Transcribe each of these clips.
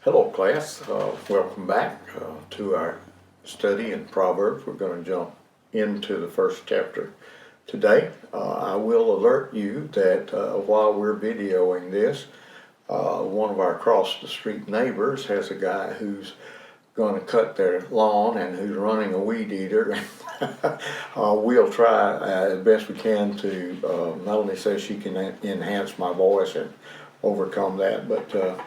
Hello class, welcome back to our study in Proverbs. We're going to jump into the first chapter today. I will alert you that while we're videoing this, one of our across the street neighbors has a guy who's going to cut their lawn and who's running a weed eater. We'll try as best we can to not only say she can enhance my voice and overcome that, but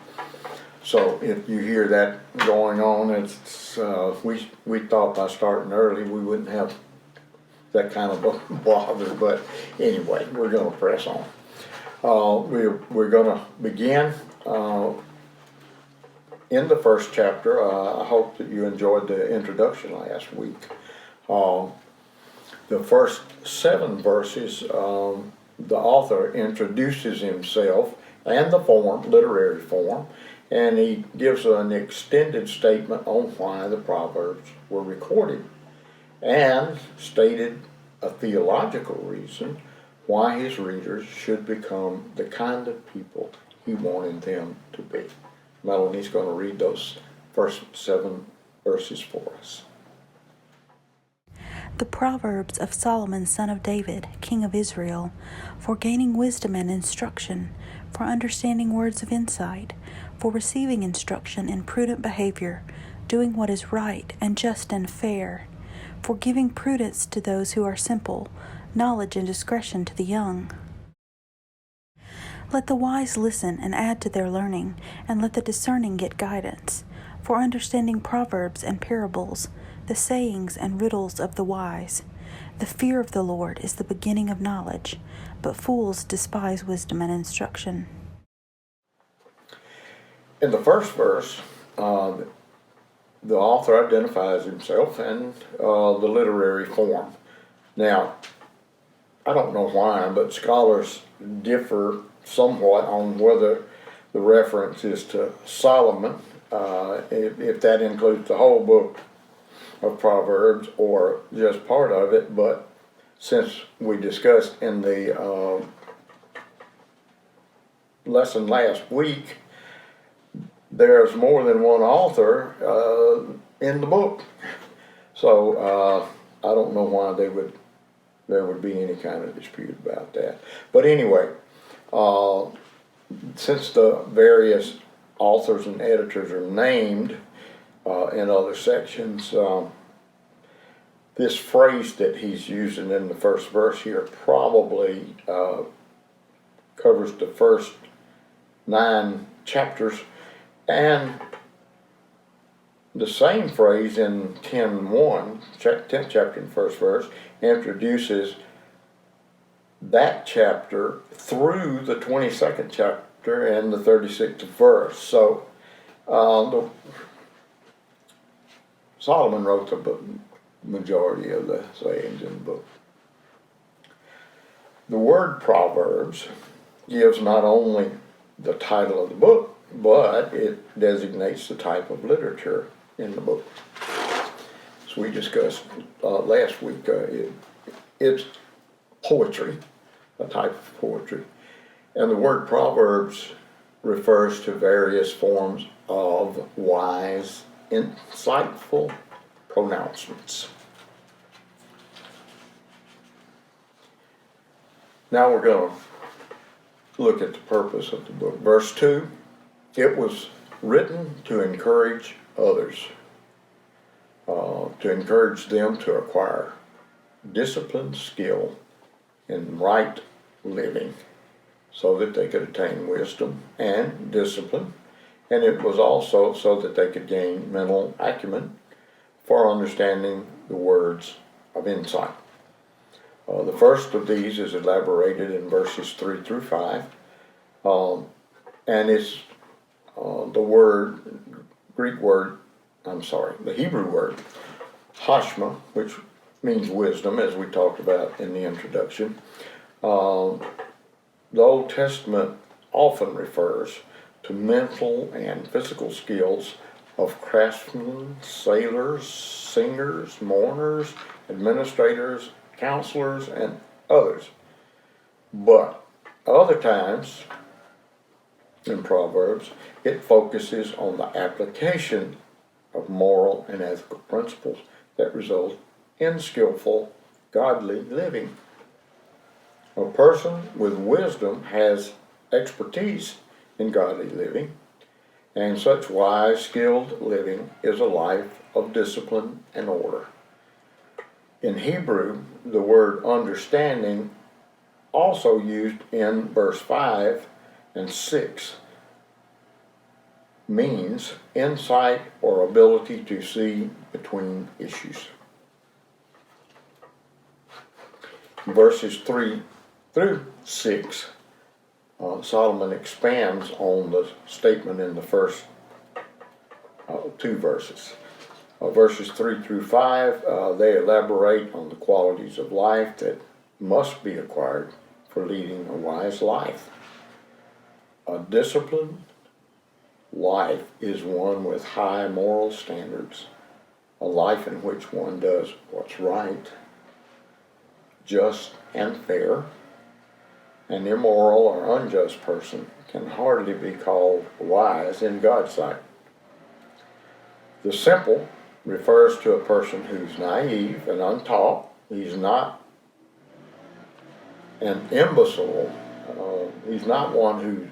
so if you hear that going on, it's we thought by starting early we wouldn't have that kind of a bother, but anyway, we're going to press on. We're going to begin in the first chapter. I hope that you enjoyed the introduction last week. The first 7 verses, the author introduces himself and the form, literary form, and he gives an extended statement on why the Proverbs were recorded and stated a theological reason why his readers should become the kind of people he wanted them to be. Melanie's going to read those first 7 verses for us. The Proverbs of Solomon son of David, king of Israel, for gaining wisdom and instruction, for understanding words of insight, for receiving instruction in prudent behavior, doing what is right and just and fair, for giving prudence to those who are simple, knowledge and discretion to the young. Let the wise listen and add to their learning, and let the discerning get guidance, for understanding proverbs and parables, the sayings and riddles of the wise. The fear of the Lord is the beginning of knowledge, but fools despise wisdom and instruction. In the first verse, the author identifies himself and the literary form. Now, I don't know why, but scholars differ somewhat on whether the reference is to Solomon, if that includes the whole book of Proverbs or just part of it. But since we discussed in the lesson last week, there's more than one author in the book, so I don't know why there would be any kind of dispute about that. But anyway, since the various authors and editors are named in other sections, this phrase that he's using in the first verse here probably covers the first 9 chapters. And the same phrase in 10:1, 10th chapter and first verse, introduces that chapter through the 22nd chapter and the 36th verse. So Solomon wrote the majority of the sayings in the book. The word Proverbs gives not only the title of the book, but it designates the type of literature in the book. As we discussed last week, it's poetry, a type of poetry. And the word Proverbs refers to various forms of wise, insightful pronouncements. Now we're going to look at the purpose of the book. Verse 2, it was written to encourage others, to encourage them to acquire discipline, skill, in right living, so that they could attain wisdom and discipline. And it was also so that they could gain mental acumen for understanding the words of insight. The first of these is elaborated in verses 3 through 5, and it's the Hebrew word, hashma, which means wisdom, as we talked about in the introduction. The Old Testament often refers to mental and physical skills of craftsmen, sailors, singers, mourners, administrators, counselors, and others. But other times, in Proverbs, it focuses on the application of moral and ethical principles that result in skillful, godly living. A person with wisdom has expertise in godly living, and such wise, skilled living is a life of discipline and order. In Hebrew, the word understanding, also used in verse 5 and 6, means insight or ability to see between issues. Verses 3 through 6, Solomon expands on the statement in the first two verses. Verses 3 through 5, they elaborate on the qualities of life that must be acquired for leading a wise life. A disciplined life is one with high moral standards, a life in which one does what's right, just and fair. An immoral or unjust person can hardly be called wise in God's sight. The simple refers to a person who's naive and untaught. He's not an imbecile. He's not one who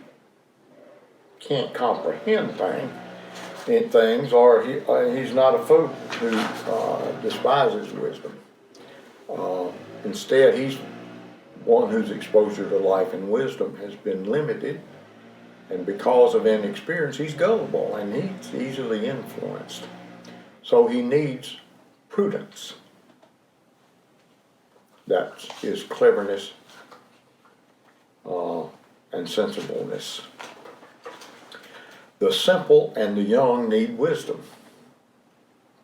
can't comprehend things, or he's not a fool who despises wisdom. Instead, he's one whose exposure to life and wisdom has been limited, and because of inexperience, he's gullible and he's easily influenced. So he needs prudence. That is cleverness and sensibleness. The simple and the young need wisdom,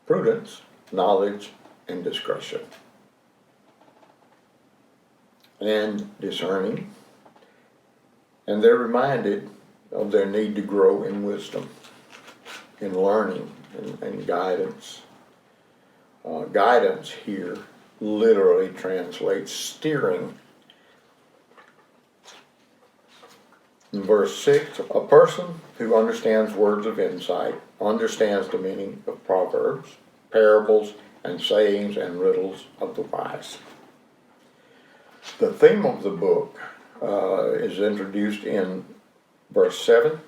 prudence, knowledge, and discretion, and discerning, and they're reminded of their need to grow in wisdom, in learning, and guidance. Guidance here literally translates steering. In verse 6, a person who understands words of insight understands the meaning of proverbs, parables, and sayings and riddles of the wise. The theme of the book is introduced in verse 7.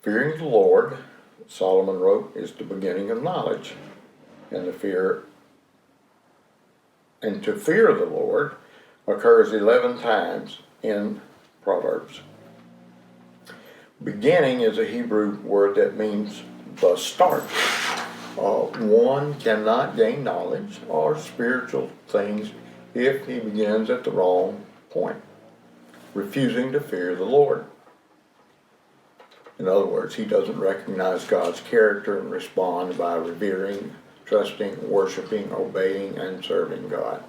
Fearing the Lord, Solomon wrote, is the beginning of knowledge, and to fear the Lord occurs 11 times in Proverbs. Beginning is a Hebrew word that means the start. One cannot gain knowledge or spiritual things if he begins at the wrong point, refusing to fear the Lord. In other words, he doesn't recognize God's character and respond by revering, trusting, worshiping, obeying, and serving God.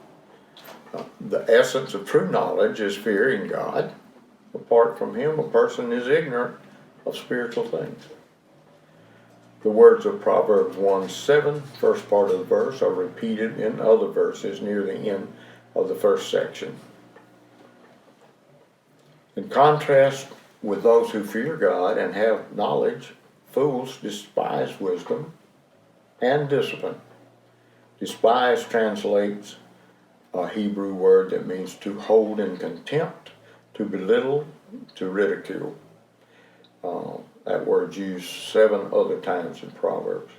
The essence of true knowledge is fearing God. Apart from him, a person is ignorant of spiritual things. The words of Proverbs 1:7, first part of the verse, are repeated in other verses near the end of the first section. In contrast with those who fear God and have knowledge, fools despise wisdom and discipline. Despise translates a Hebrew word that means to hold in contempt, to belittle, to ridicule. That word's used 7 other times in Proverbs.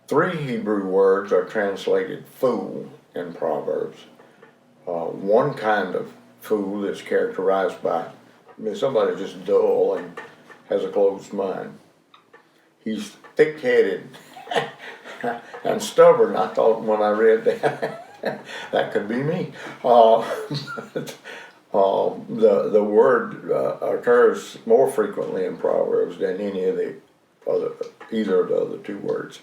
3 Hebrew words are translated fool in Proverbs. One kind of fool is characterized by somebody just dull and has a closed mind. He's thick-headed and stubborn. I thought when I read that, that could be me. The word occurs more frequently in Proverbs than either of the other 2 words.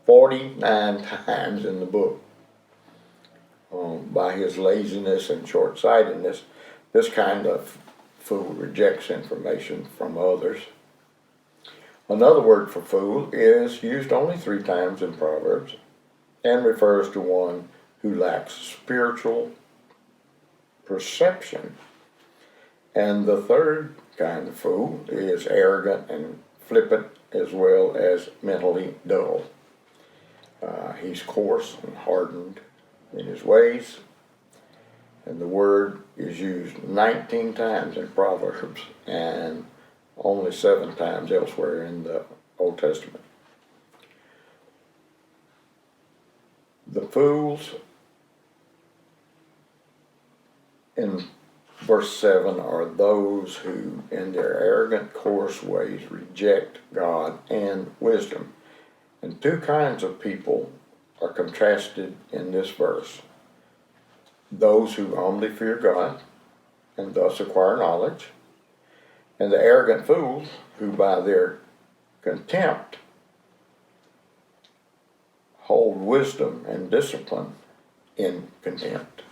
49 times in the book. By his laziness and short-sightedness, this kind of fool rejects information from others. Another word for fool is used only 3 times in Proverbs and refers to one who lacks spiritual perception And the third kind of fool is arrogant and flippant as well as mentally dull. He's coarse and hardened in his ways, and the word is used 19 times in Proverbs and only 7 times elsewhere in the Old Testament. The fools in verse 7 are those who, in their arrogant, coarse ways, reject God and wisdom. And 2 kinds of people are contrasted in this verse. Those who humbly fear God and thus acquire knowledge, and the arrogant fools who by their contempt hold wisdom and discipline in contempt.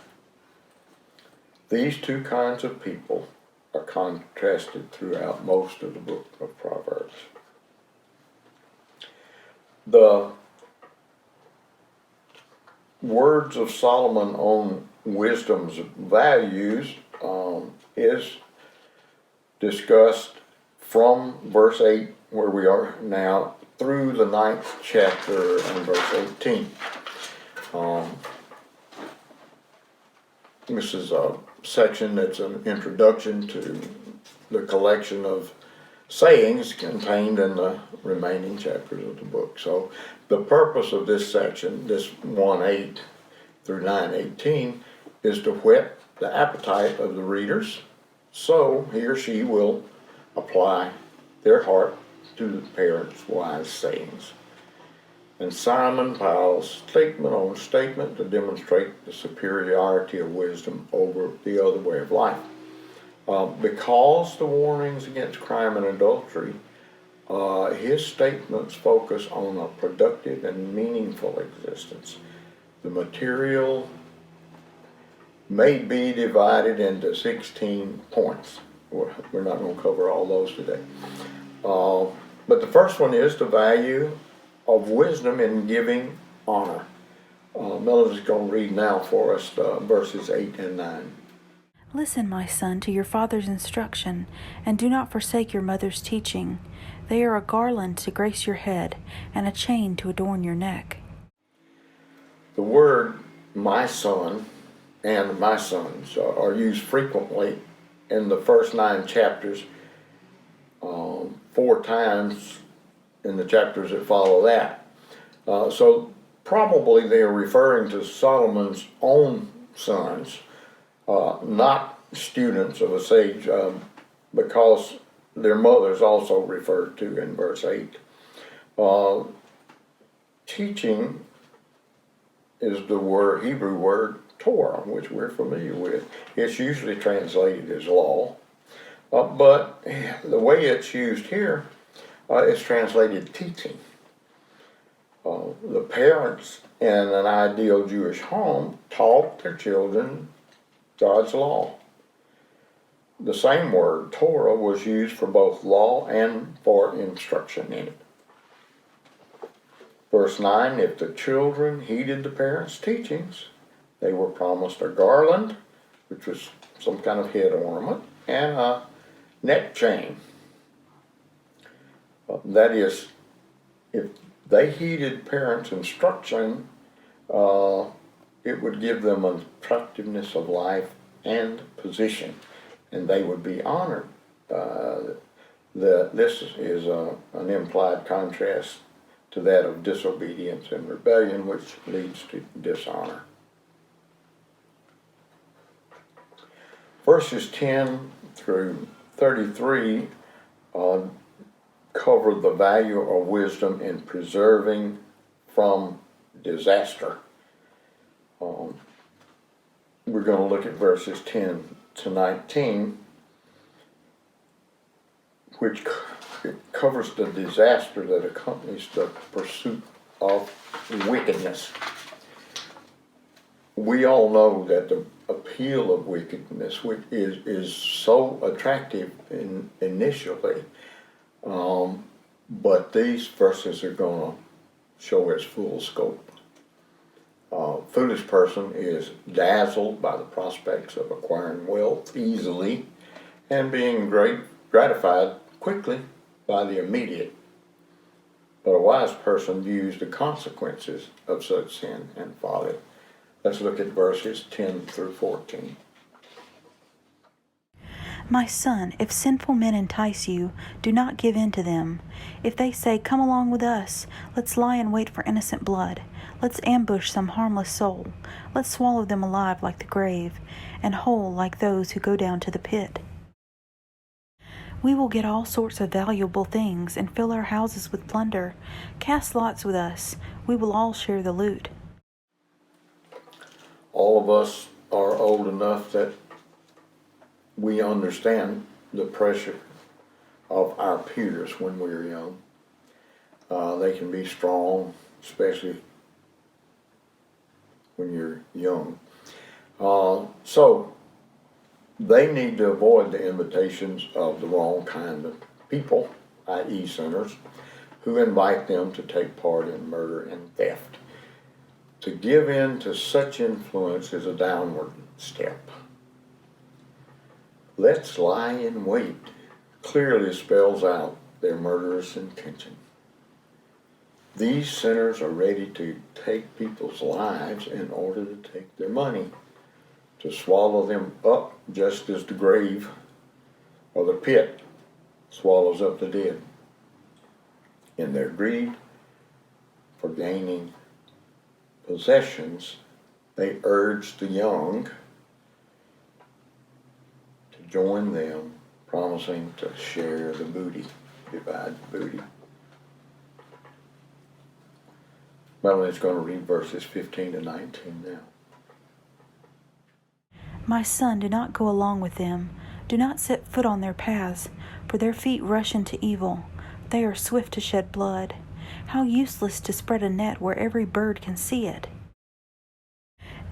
These 2 kinds of people are contrasted throughout most of the book of Proverbs. The words of Solomon on wisdom's values is discussed from verse 8, where we are now, through the 9th chapter and verse 18. This is a section that's an introduction to the collection of sayings contained in the remaining chapters of the book. So the purpose of this section, this 1:8 through 9:18, is to whet the appetite of the readers, so he or she will apply their heart to the parents' wise sayings. And Simon piles statement on statement to demonstrate the superiority of wisdom over the other way of life. Because the warnings against crime and adultery, his statements focus on a productive and meaningful existence. The material may be divided into 16 points. We're not going to cover all those today. But the first one is the value of wisdom in giving honor. Melody's going to read now for us verses 8 and 9. Listen, my son, to your father's instruction, and do not forsake your mother's teaching. They are a garland to grace your head, and a chain to adorn your neck. The word my son and my sons are used frequently in the first 9 chapters, 4 times in the chapters that follow that. So probably they are referring to Solomon's own sons, not students of a sage, because their mother's also referred to in verse 8. Teaching is the Hebrew word Torah, which we're familiar with. It's usually translated as law, but the way it's used here is translated teaching. The parents in an ideal Jewish home taught their children God's law. The same word, Torah, was used for both law and for instruction in it. Verse 9, if the children heeded the parents' teachings, they were promised a garland, which was some kind of head ornament, and a neck chain. That is, if they heeded parents' instruction, it would give them an attractiveness of life and position, and they would be honored. This is an implied contrast to that of disobedience and rebellion, which leads to dishonor. Verses 10 through 33 cover the value of wisdom in preserving from disaster. We're going to look at verses 10 to 19, which covers the disaster that accompanies the pursuit of wickedness. We all know that the appeal of wickedness, which is so attractive initially, but these verses are going to show its full scope. Foolish person is dazzled by the prospects of acquiring wealth easily and being gratified quickly by the immediate. But a wise person views the consequences of such sin and folly. Let's look at verses 10 through 14. My son, if sinful men entice you, do not give in to them. If they say, "Come along with us, let's lie in wait for innocent blood. Let's ambush some harmless soul. Let's swallow them alive like the grave, and whole like those who go down to the pit. We will get all sorts of valuable things and fill our houses with plunder. Cast lots with us. We will all share the loot." All of us are old enough that we understand the pressure of our peers when we're young. They can be strong, especially when you're young. So they need to avoid the invitations of the wrong kind of people, i.e. sinners, who invite them to take part in murder and theft. To give in to such influence is a downward step. "Let's lie in wait" clearly spells out their murderous intention. These sinners are ready to take people's lives in order to take their money, to swallow them up just as the grave or the pit swallows up the dead. In their greed for gaining possessions, they urge the young to join them, promising to share the booty, divide the booty. Melanie's going to read verses 15 to 19 now. My son, do not go along with them. Do not set foot on their paths, for their feet rush into evil. They are swift to shed blood. How useless to spread a net where every bird can see it.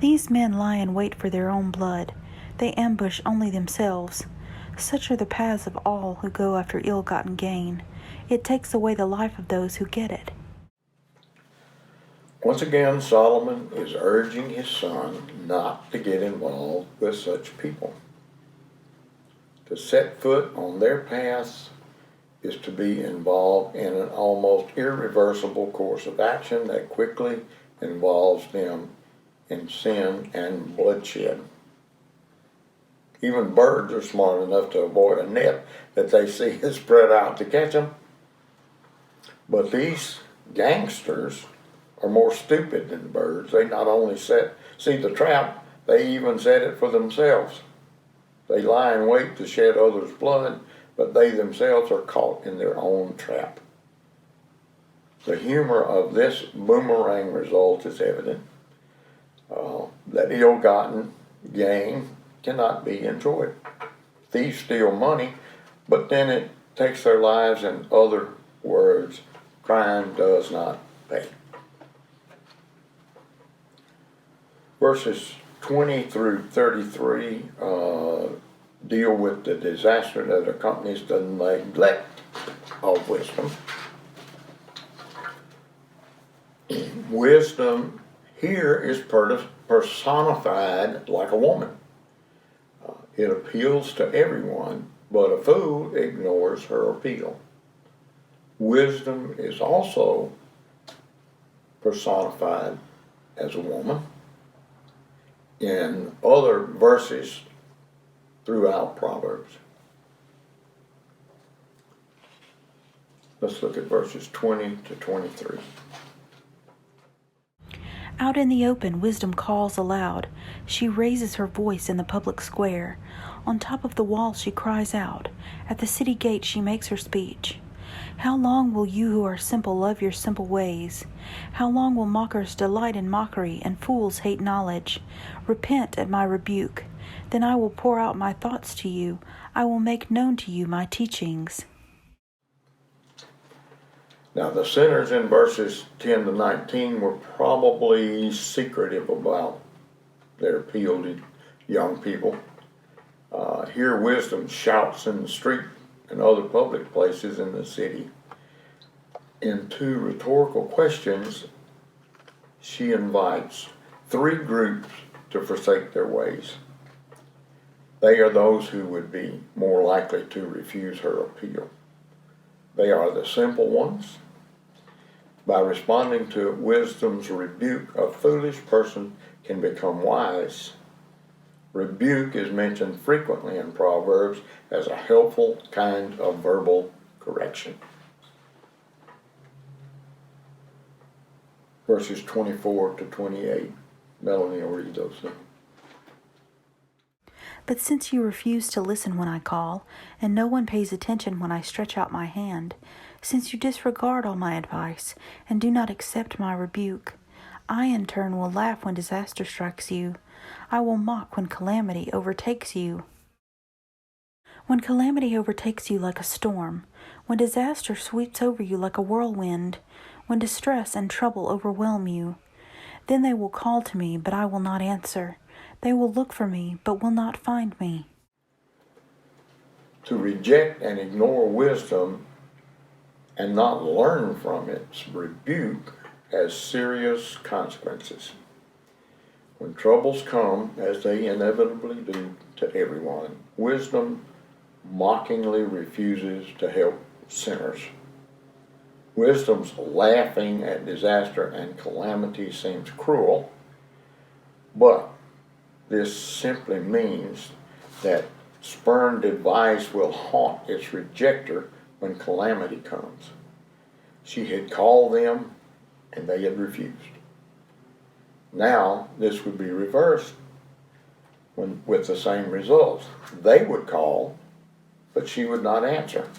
These men lie in wait for their own blood. They ambush only themselves. Such are the paths of all who go after ill-gotten gain. It takes away the life of those who get it. Once again, Solomon is urging his son not to get involved with such people. To set foot on their paths is to be involved in an almost irreversible course of action that quickly involves them in sin and bloodshed. Even birds are smart enough to avoid a net that they see spread out to catch them. But these gangsters are more stupid than birds. They not only see the trap, they even set it for themselves. They lie in wait to shed others' blood, but they themselves are caught in their own trap. The humor of this boomerang result is evident. That ill-gotten gain cannot be enjoyed. Thieves steal money, but then it takes their lives. In other words, crime does not pay. Verses 20 through 33 deal with the disaster that accompanies the neglect of wisdom. Wisdom here is personified like a woman. It appeals to everyone, but a fool ignores her appeal. Wisdom is also personified as a woman in other verses throughout Proverbs. Let's look at verses 20 to 23. Out in the open, wisdom calls aloud. She raises her voice in the public square. On top of the wall she cries out. At the city gate she makes her speech. How long will you who are simple love your simple ways? How long will mockers delight in mockery and fools hate knowledge? Repent at my rebuke. Then I will pour out my thoughts to you. I will make known to you my teachings. Now the sinners in verses 10 to 19 were probably secretive about their appeal to young people. Here wisdom shouts in the street and other public places in the city. In two rhetorical questions, she invites three groups to forsake their ways. They are those who would be more likely to refuse her appeal. They are the simple ones. By responding to wisdom's rebuke, a foolish person can become wise. Rebuke is mentioned frequently in Proverbs as a helpful kind of verbal correction. Verses 24 to 28. Melanie will read those things. But since you refuse to listen when I call, and no one pays attention when I stretch out my hand, since you disregard all my advice and do not accept my rebuke, I in turn will laugh when disaster strikes you. I will mock when calamity overtakes you. When calamity overtakes you like a storm, when disaster sweeps over you like a whirlwind, when distress and trouble overwhelm you, then they will call to me, but I will not answer. They will look for me, but will not find me. To reject and ignore wisdom and not learn from its rebuke has serious consequences. When troubles come, as they inevitably do to everyone, wisdom mockingly refuses to help sinners. Wisdom's laughing at disaster and calamity seems cruel, but this simply means that spurned advice will haunt its rejecter when calamity comes. She had called them and they had refused. Now this would be reversed with the same results. They would call, but she would not answer.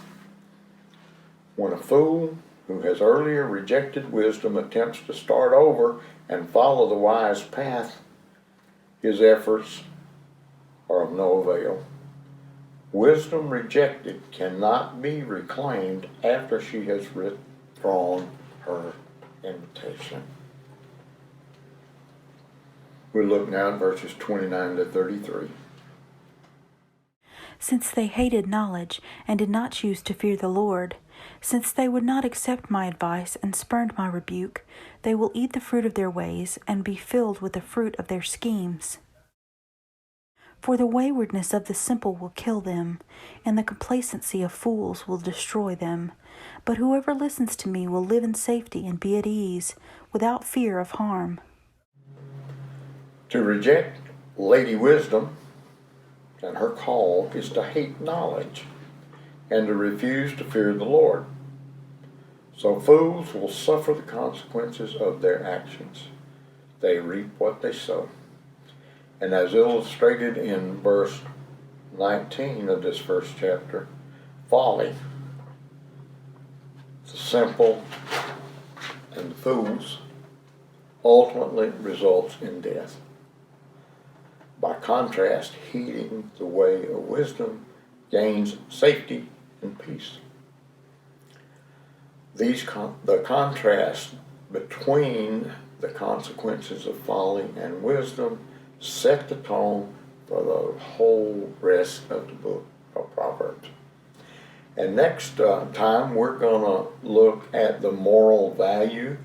When a fool who has earlier rejected wisdom attempts to start over and follow the wise path, his efforts are of no avail. Wisdom rejected cannot be reclaimed after she has withdrawn her invitation. We'll look now at verses 29 to 33. Since they hated knowledge and did not choose to fear the Lord, since they would not accept my advice and spurned my rebuke, they will eat the fruit of their ways and be filled with the fruit of their schemes. For the waywardness of the simple will kill them, and the complacency of fools will destroy them. But whoever listens to me will live in safety and be at ease, without fear of harm. To reject Lady Wisdom and her call is to hate knowledge and to refuse to fear the Lord. So fools will suffer the consequences of their actions. They reap what they sow. And as illustrated in verse 19 of this first chapter, folly, the simple and the fools, ultimately results in death. By contrast, heeding the way of wisdom gains safety and peace. The contrast between the consequences of folly and wisdom set the tone for the whole rest of the book of Proverbs. And next time we're going to look at the moral value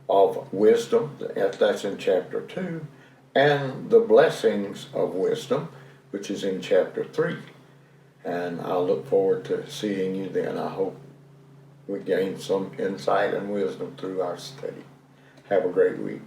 of wisdom. That's in chapter 2. And the blessings of wisdom, which is in chapter 3. And I'll look forward to seeing you then. I hope we gain some insight and wisdom through our study. Have a great week.